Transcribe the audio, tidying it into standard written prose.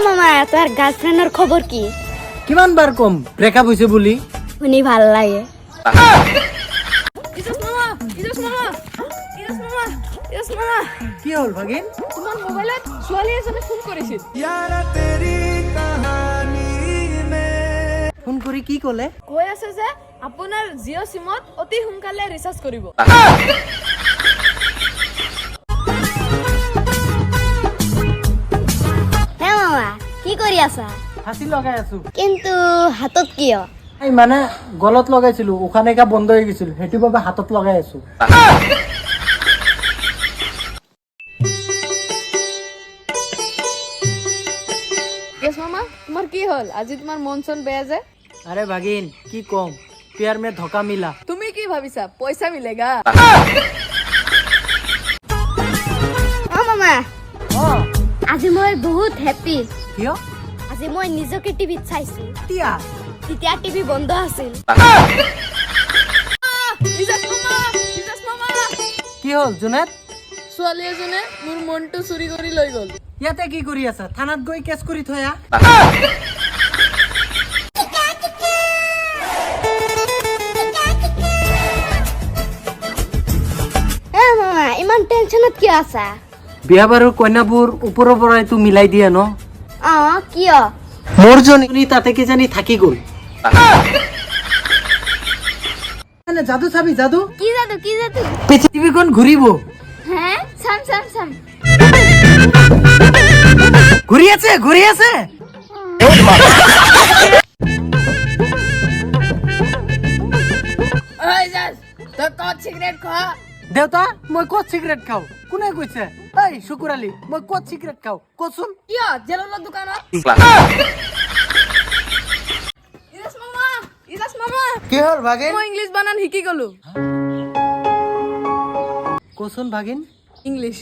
মামা তোর গার্লফ্রেন্ডের খবর কি? কিমান বার কম ব্রেকআপ হইছে বুলি? শুনি ভাল লাগে। কি হল ভাগিন? তোমার মোবাইলত ছোৱালী এজনে ফোন কৰিছিল। ফোন কৰি কি কলে? কৈ আছে যে আপোনাৰ জিঅ' সিমত অতি সোনকালে ৰিচাৰ্জ কৰিব। হে মামা কি কৰি আছা? ফাঁসি লগাই আছো। কিন্তু হাতত কিয়? এই মানে গলত লগাইছিলো, উশাহ নিশা বন্ধ হৈ গৈছিল, সেইটো বাবে হাতত লগাই আছো। কেছ মামা তোমাৰ কি হ'ল? আজি তোমাৰ মন চন বেয়া যে? আরে ভাগিন কি কম, প্যার মে ধোকা মিলা। তুমি কি ভাবিছা পইচা মিলেগা? অ মামা অ আজি মই বহুত হেপী। কিয়? আজি মই নিজকে টিভিত চাইছো। তিয়া তেতিয়া টিভি বন্ধ আছিল। ইজাজ মামা কি হল জুনেদ? ছোৱালী এজনে মোৰ মনটো চুৰি কৰি লৈ গ'ল। ইয়াতে কি কৰি আছা? থানাত গৈ কেছ কৰি থয়া। হে মামা ইমান টেনচনত কিয় আছা? বিয়া বাৰুৰ কইনাবোৰ ওপৰৰ পৰাই তো মিলাই দিয়া ন? অ কিয়? মোৰ জনী তাতে কি জানি থাকি গ'ল। যাদু চাবি যাদু, কি জাদু কি জাদু? পৃথিৱীখন ঘূৰিব। হে চাম চাম চাম। ঘূৰি আছে ঘূৰি আছে। ঐ ইজাজ তই ক'ত সিগাৰেট খোৱা? দেউতা মই ক'ত চিগাৰেট খাওঁ? কোনে কৈছে? এই শুকুৰ আলী মই ক'ত চিগাৰেট খাওঁ কচোন? কিয় জেলৰ দোকানত? ইজাজ মামা কি হ'ল ভাগিন? মই ইংলিছ বানান শিকি গলো। কচোন ভাগিন। ইংলিছ